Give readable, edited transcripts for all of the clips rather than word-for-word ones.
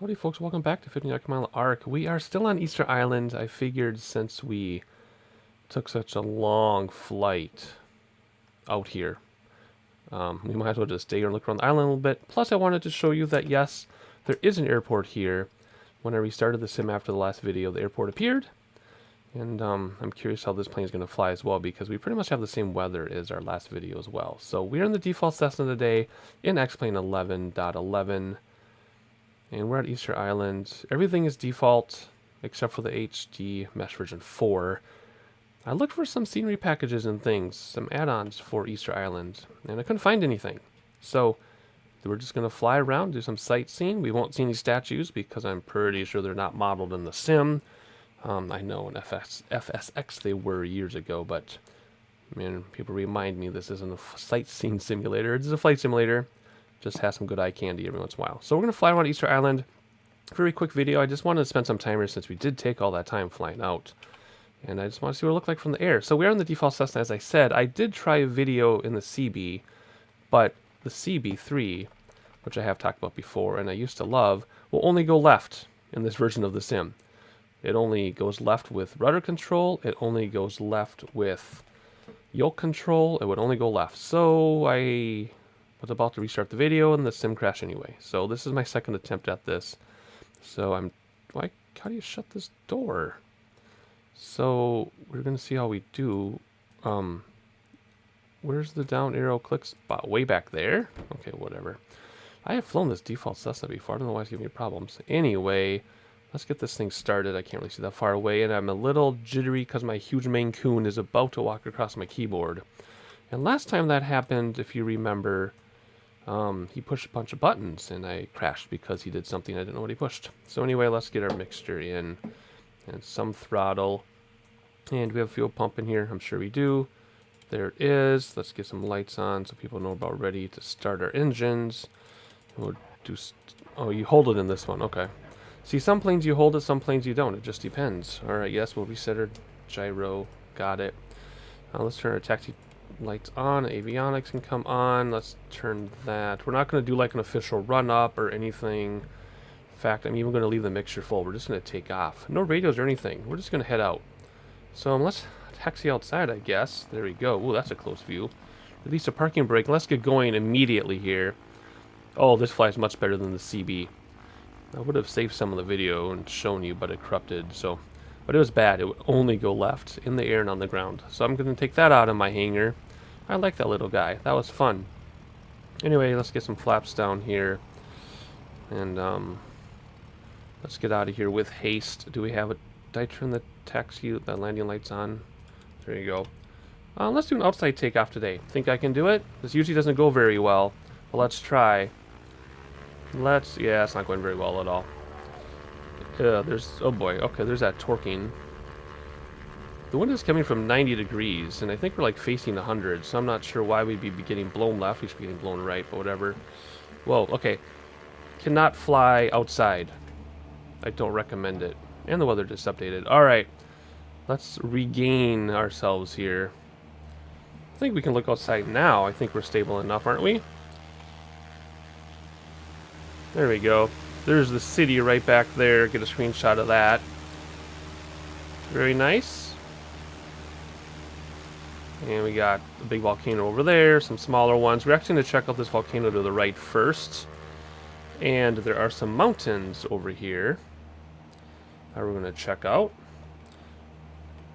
Howdy folks, welcome back to 59 Mile Arc. We are still on Easter Island. I figured since we took such a long flight out here, we might as well just stay here and look around the island a little bit. Plus I wanted to show you that yes, there is an airport here. When I restarted the sim after the last video, the airport appeared. And I'm curious how this plane is going to fly as well, because we pretty much have the same weather as our last video as well. So we're in the default Cessna today in X-Plane 11.11. And we're at Easter Island. Everything is default except for the HD Mesh version 4. I looked for some scenery packages and things, some add-ons for Easter Island, and I couldn't find anything. So we're just going to fly around, do some sightseeing. We won't see any statues because I'm pretty sure they're not modeled in the sim. I know in FSX they were years ago, but man, people remind me this isn't a sightseeing simulator. It's a flight simulator. Just has some good eye candy every once in a while. So we're going to fly around Easter Island. Very quick video. I just wanted to spend some time here since we did take all that time flying out. And I just want to see what it looked like from the air. So we are in the default Cessna, as I said. I did try a video in the CB, but the CB3, which I have talked about before and I used to love, will only go left in this version of the sim. It only goes left with rudder control. It only goes left with yoke control. It would only go left. So I was about to restart the video and the sim crashed anyway. So this is my second attempt at this. So how do you shut this door? So we're going to see how we do. Where's the down arrow click spot? Way back there? Okay, whatever. I have flown this default Cessna before. I don't know why it's giving me problems. Anyway, let's get this thing started. I can't really see that far away, and I'm a little jittery because my huge Maine Coon is about to walk across my keyboard. And last time that happened, if you remember, he pushed a bunch of buttons and I crashed because he did something I didn't know what he pushed. So anyway, let's get our mixture in and some throttle. And we have fuel pump in here. I'm sure we do. There it is. Let's get some lights on so people know about ready to start our engines. We'll do oh, you hold it in this one. Okay. See, some planes you hold it, some planes you don't. It just depends. All right, yes, we'll reset our gyro. Got it. Let's turn our taxi lights on. Avionics can come on. Let's turn that. We're not going to do like an official run up or anything. In fact, I'm even going to leave the mixture full. We're just going to take off. No radios or anything. We're just going to head out. So let's taxi outside, I guess. There we go. Ooh, that's a close view. At least a parking brake. Let's get going immediately here. Oh, this flies much better than the CB. I would have saved some of the video and shown you, but it corrupted. But it was bad. It would only go left in the air and on the ground. So I'm going to take that out of my hangar. I like that little guy. That was fun. Anyway, let's get some flaps down here. And let's get out of here with haste. Do we have a... Did I turn the the landing lights on? There you go. Let's do an outside takeoff today. Think I can do it? This usually doesn't go very well. But let's try. Yeah, it's not going very well at all. Oh boy, okay, there's that torquing. The wind is coming from 90 degrees, and I think we're like facing 100, so I'm not sure why we'd be getting blown left. We should be getting blown right, but whatever. Whoa, okay. Cannot fly outside. I don't recommend it. And the weather just updated. Alright, let's regain ourselves here. I think we can look outside now. I think we're stable enough, aren't we? There we go. There's the city right back there. Get a screenshot of that. Very nice. And we got a big volcano over there, some smaller ones. We're actually going to check out this volcano to the right first. And there are some mountains over here that we're going to check out.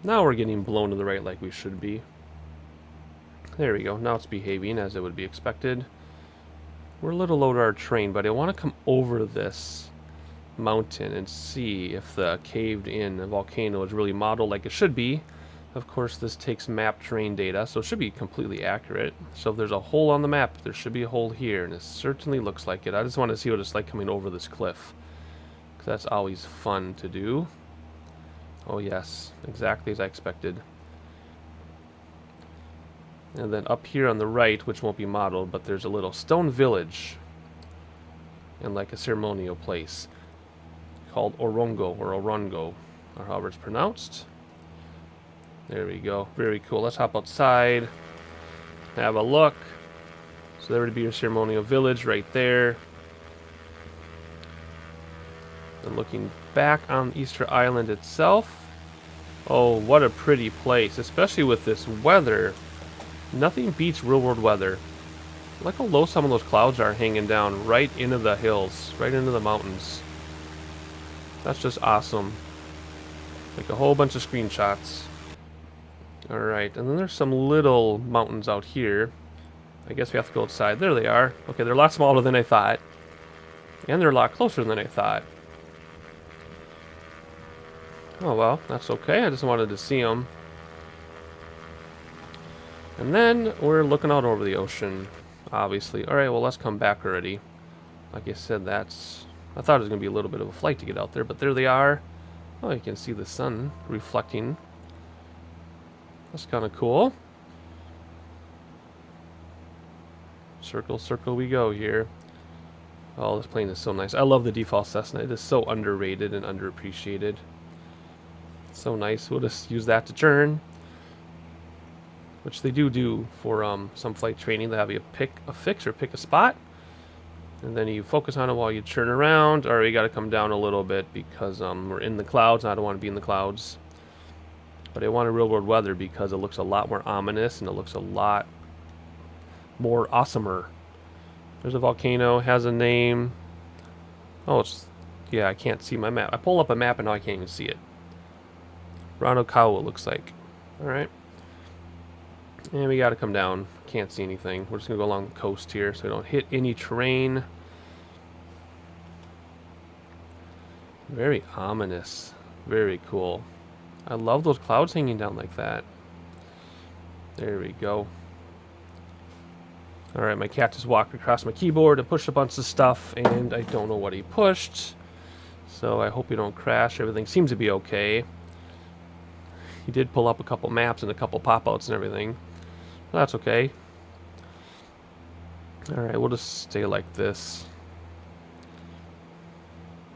Now we're getting blown to the right like we should be. There we go. Now it's behaving as it would be expected. We're a little low to our train, but I want to come over this mountain and see if the caved-in volcano is really modeled like it should be. Of course, this takes map terrain data, so it should be completely accurate. So if there's a hole on the map, there should be a hole here, and it certainly looks like it. I just want to see what it's like coming over this cliff, because that's always fun to do. Oh yes, exactly as I expected. And then up here on the right, which won't be modeled, but there's a little stone village and like a ceremonial place called Orongo, or however it's pronounced. There we go. Very cool. Let's hop outside, have a look. So there would be your ceremonial village right there. And looking back on Easter Island itself, oh, what a pretty place, especially with this weather. Nothing beats real world weather. Look how low some of those clouds are hanging down right into the hills, right into the mountains. That's just awesome. Like a whole bunch of screenshots. Alright, and then there's some little mountains out here. I guess we have to go outside. There they are. Okay, they're a lot smaller than I thought. And they're a lot closer than I thought. Oh well, that's okay. I just wanted to see them. And then we're looking out over the ocean, obviously. Alright, well, let's come back already. Like I said, I thought it was going to be a little bit of a flight to get out there, but there they are. Oh, you can see the sun reflecting. That's kind of cool. Circle, circle we go here. Oh, this plane is so nice. I love the default Cessna. It is so underrated and underappreciated. So nice. We'll just use that to turn. Which they do for some flight training. They have you pick a fix or pick a spot. And then you focus on it while you turn around. Or you got to come down a little bit because we're in the clouds. And I don't want to be in the clouds. But I want a real world weather because it looks a lot more ominous. And it looks a lot more awesomer. There's a volcano. Has a name. Oh, yeah, I can't see my map. I pull up a map and now I can't even see it. Ranokau, it looks like. Alright. And we gotta come down. Can't see anything. We're just gonna go along the coast here so we don't hit any terrain. Very ominous. Very cool. I love those clouds hanging down like that. There we go. Alright, my cat just walked across my keyboard and pushed a bunch of stuff, and I don't know what he pushed. So I hope we don't crash. Everything seems to be okay. He did pull up a couple maps and a couple pop-outs and everything. Well, that's okay. Alright, we'll just stay like this.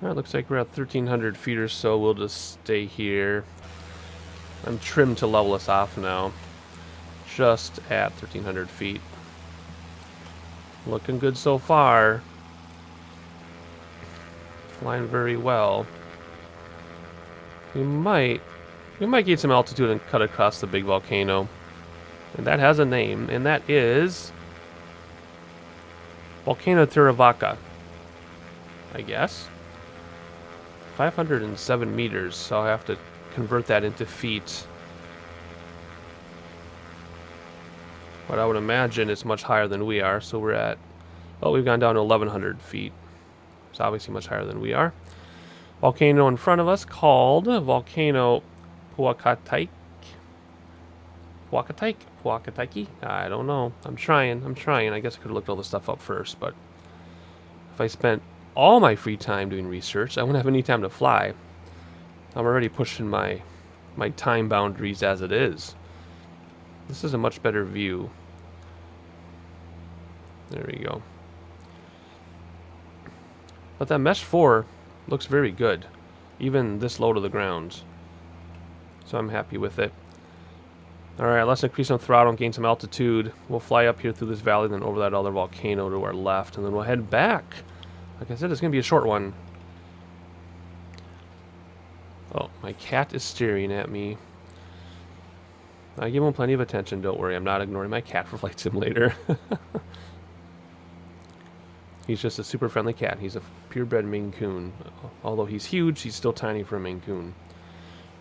Alright, looks like we're at 1,300 feet or so. We'll just stay here. I'm trimmed to level us off now. Just at 1,300 feet. Looking good so far. Flying very well. We might gain some altitude and cut across the big volcano. And that has a name, and that is Volcano Tiravaca, I guess. 507 meters, so I have to convert that into feet. But I would imagine it's much higher than we are, so we're at, well, we've gone down to 1,100 feet. It's obviously much higher than we are. Volcano in front of us called Volcano Puakataiki? I don't know. I'm trying. I guess I could have looked all this stuff up first, but if I spent all my free time doing research, I wouldn't have any time to fly. I'm already pushing my time boundaries as it is. This is a much better view. There we go. But that Mesh 4 looks very good, even this low to the ground. So I'm happy with it. Alright, let's increase some throttle and gain some altitude. We'll fly up here through this valley, then over that other volcano to our left, and then we'll head back. Like I said, it's going to be a short one. Oh, my cat is staring at me. I give him plenty of attention, don't worry. I'm not ignoring my cat for Flight Simulator. He's just a super friendly cat. He's a purebred Maine Coon. Although he's huge, he's still tiny for a Maine Coon.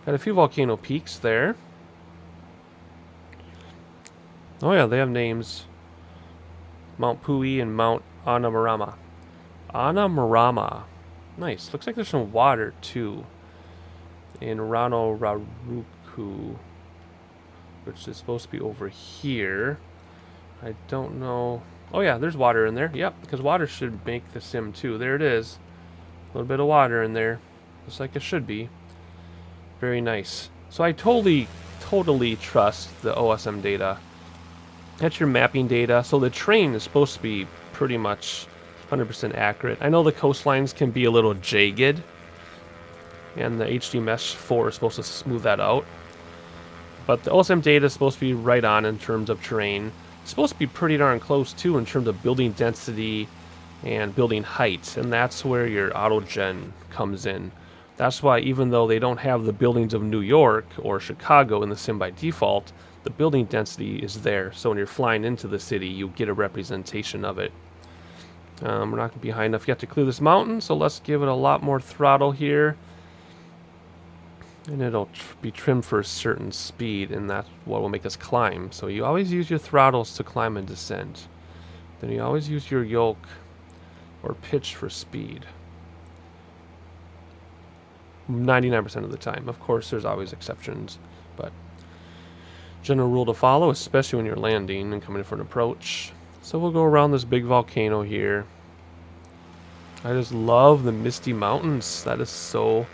Got a few volcano peaks there. Oh yeah, they have names. Mount Pui and Mount Anamarama. Anamarama. Nice. Looks like there's some water too. In Rano Raruku, which is supposed to be over here. I don't know. Oh yeah, there's water in there. Yep, because water should make the sim too. There it is. A little bit of water in there. Just like it should be. Very nice. So I totally trust the OSM data. That's your mapping data. So the terrain is supposed to be pretty much 100% accurate. I know the coastlines can be a little jagged, and the HD Mesh 4 is supposed to smooth that out. But the OSM data is supposed to be right on in terms of terrain. It's supposed to be pretty darn close too in terms of building density and building height, and that's where your auto gen comes in. That's why even though they don't have the buildings of New York or Chicago in the sim by default, the building density is there. So when you're flying into the city, you get a representation of it. We're not going to be high enough yet to clear this mountain, so let's give it a lot more throttle here. And it'll be trimmed for a certain speed, and that's what will make us climb. So you always use your throttles to climb and descend. Then you always use your yoke or pitch for speed. 99% of the time. Of course, there's always exceptions, but general rule to follow, especially when you're landing and coming in for an approach. So we'll go around this big volcano here. I just love the misty mountains. That is so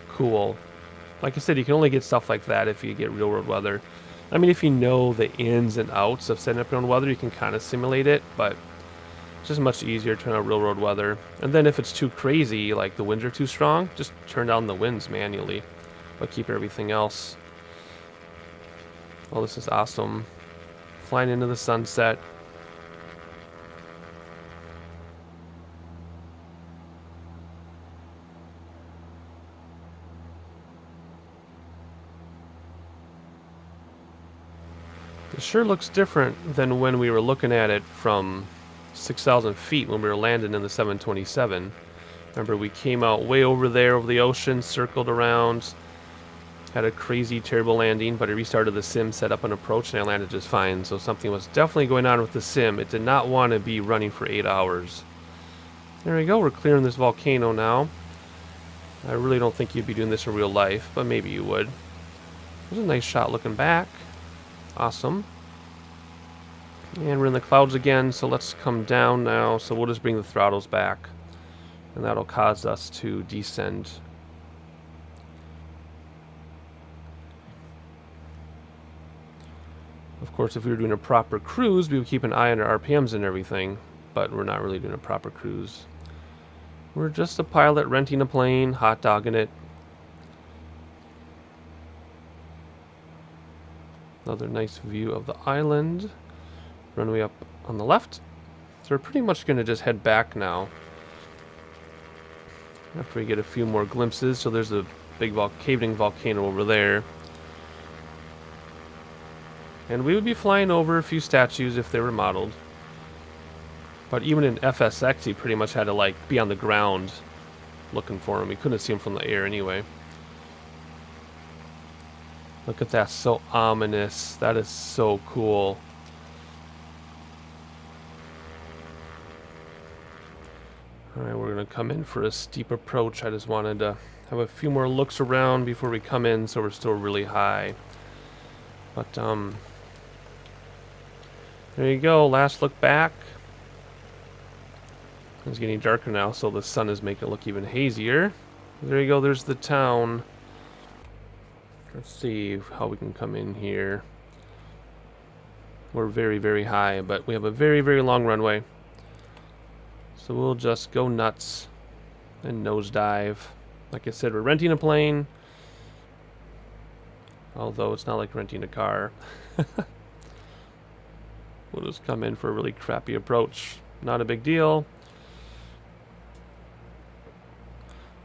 cool. Like I said, you can only get stuff like that if you get real world weather. I mean, if you know the ins and outs of setting up your own weather, you can kind of simulate it, but it's just much easier to turn out real world weather. And then if it's too crazy, like the winds are too strong, just turn down the winds manually, but keep everything else. Oh, this is awesome. Flying into the sunset. It sure looks different than when we were looking at it from 6,000 feet when we were landing in the 727. Remember, we came out way over there over the ocean, circled around, had a crazy, terrible landing, but it restarted the sim, set up an approach, and I landed just fine. So something was definitely going on with the sim. It did not want to be running for 8 hours. There we go. We're clearing this volcano now. I really don't think you'd be doing this in real life, but maybe you would. It was a nice shot looking back. Awesome. And we're in the clouds again, so let's come down now. So we'll just bring the throttles back, and that'll cause us to descend. Of course, if we were doing a proper cruise, we would keep an eye on our RPMs and everything, but we're not really doing a proper cruise. We're just a pilot renting a plane, hot dogging it. Another nice view of the island. Runway up on the left. So we're pretty much going to just head back now, after we get a few more glimpses. So there's a big caving volcano over there. And we would be flying over a few statues if they were modeled. But even in FSX, you pretty much had to like be on the ground looking for them. You couldn't see them from the air anyway. Look at that, so ominous. That is so cool. Alright, we're going to come in for a steep approach. I just wanted to have a few more looks around before we come in, so we're still really high. But, there you go, last look back. It's getting darker now, so the sun is making it look even hazier. There you go, there's the town. Let's see how we can come in here. We're very, very high, but we have a very, very long runway. So we'll just go nuts and nosedive. Like I said, we're renting a plane. Although it's not like renting a car. We'll just come in for a really crappy approach. Not a big deal.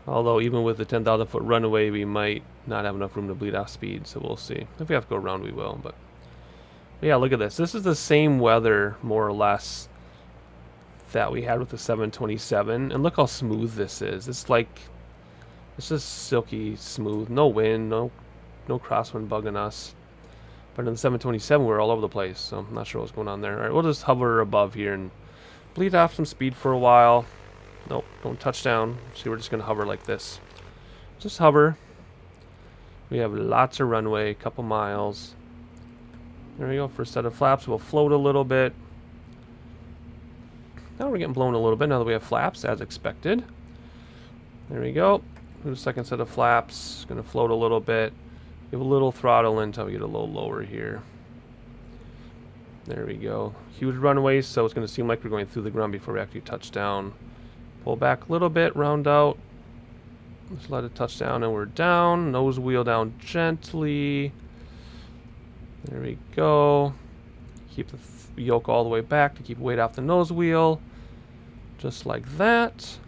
Although even with the 10,000 foot runway, we might not have enough room to bleed off speed, so we'll see. If we have to go around, we will. But yeah, look at this. This is the same weather, more or less, that we had with the 727. And look how smooth this is. It's like, it's just silky smooth. No wind, no crosswind bugging us. But in the 727, we're all over the place, so I'm not sure what's going on there. All right, we'll just hover above here and bleed off some speed for a while. Nope, don't touch down. See, we're just going to hover like this. Just hover. We have lots of runway, a couple miles. There we go. First set of flaps. We'll float a little bit. Now we're getting blown a little bit now that we have flaps, as expected. There we go. Do the second set of flaps. Going to float a little bit. Give a little throttle until we get a little lower here. There we go. Huge runways, so it's going to seem like we're going through the ground before we actually touch down. Pull back a little bit, round out. Just let it touch down, and we're down. Nose wheel down gently. There we go. Keep the yoke all the way back to keep weight off the nose wheel. Just like that.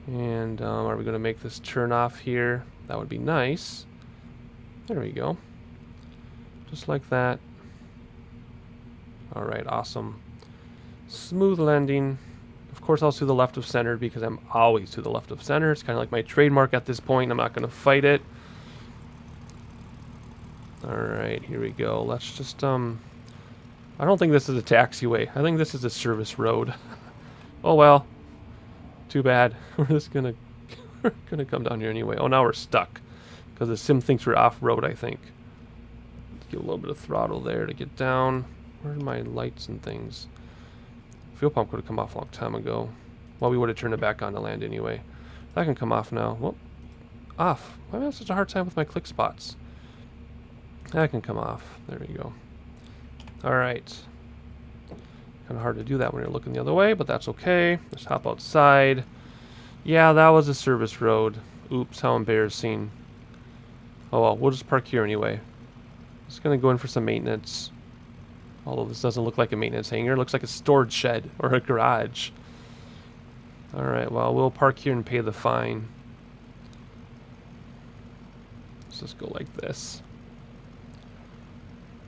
And are we going to make this turn off here? That would be nice. There we go. Just like that. Alright, awesome. Smooth landing. Of course, I'll to the left of center because I'm always to the left of center. It's kind of like my trademark at this point. I'm not going to fight it. Alright, here we go. Let's just, I don't think this is a taxiway. I think this is a service road. Oh well. Too bad. We're just gonna come down here anyway. Oh, now we're stuck. Because the sim thinks we're off-road, I think. Let's give a little bit of throttle there to get down. Where are my lights and things? Fuel pump could have come off a long time ago. Well, we would have turned it back on to land anyway. That can come off now. Whoop. Off. Why am I having such a hard time with my click spots? That can come off. There we go. Alright. Kind of hard to do that when you're looking the other way, but that's okay. Let's hop outside. Yeah, that was a service road. Oops, how embarrassing. Oh well, we'll just park here anyway. Just gonna go in for some maintenance. Although this doesn't look like a maintenance hangar. It looks like a storage shed or a garage. Alright, well, we'll park here and pay the fine. Let's just go like this.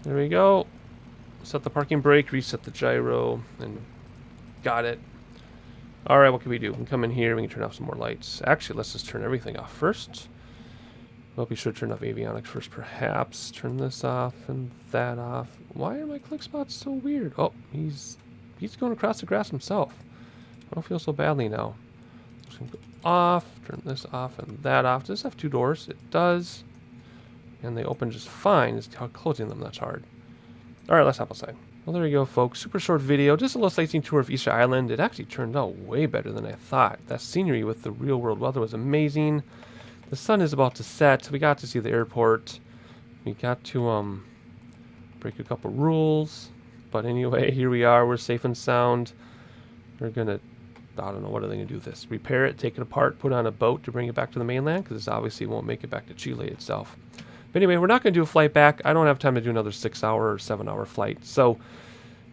There we go. Set the parking brake, reset the gyro, and got it. Alright, what can we do? We can come in here, we can turn off some more lights. Actually, let's just turn everything off first. Well, we should turn off avionics first, perhaps. Turn this off and that off. Why are my click spots so weird? Oh, he's going across the grass himself. I don't feel so badly now. Just gonna go off, turn this off and that off. Does this have two doors? It does. And they open just fine. It's how closing them that's hard. Alright, let's hop outside. Well, there you go, folks. Super short video. Just a little sightseeing tour of Easter Island. It actually turned out way better than I thought. That scenery with the real world weather was amazing. The sun is about to set. We got to see the airport. We got to break a couple rules. But anyway, here we are. We're safe and sound. We're going to, I don't know, what are they going to do with this? Repair it, take it apart, put it on a boat to bring it back to the mainland, because this obviously won't make it back to Chile itself. But anyway, we're not going to do a flight back. I don't have time to do another 6-hour or 7-hour flight. So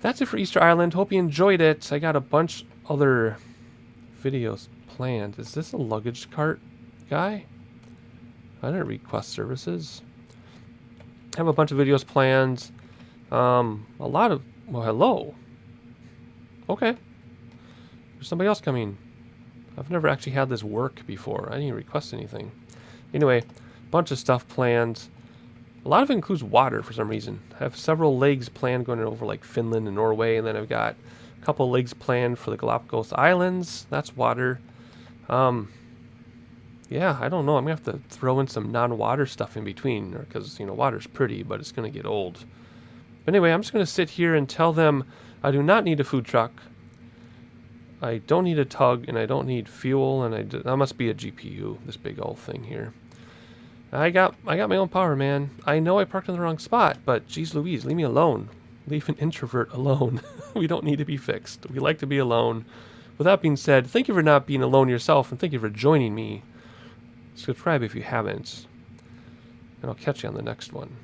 that's it for Easter Island. Hope you enjoyed it. I got a bunch other videos planned. Is this a luggage cart guy? I didn't request services. I have a bunch of videos planned. A lot of... Well, hello. Okay. There's somebody else coming. I've never actually had this work before. I didn't request anything. Anyway, bunch of stuff planned. A lot of it includes water for some reason. I have several legs planned going over like Finland and Norway, and then I've got a couple legs planned for the Galapagos Islands. That's water. Yeah, I don't know. I'm gonna have to throw in some non-water stuff in between, because you know water's pretty, but it's gonna get old. But anyway, I'm just gonna sit here and tell them I do not need a food truck. I don't need a tug, and I don't need fuel, and that must be a GPU. This big old thing here. I got my own power, man. I know I parked in the wrong spot, but geez Louise, leave me alone. Leave an introvert alone. We don't need to be fixed. We like to be alone. With that being said, thank you for not being alone yourself, and thank you for joining me. Subscribe if you haven't. And I'll catch you on the next one.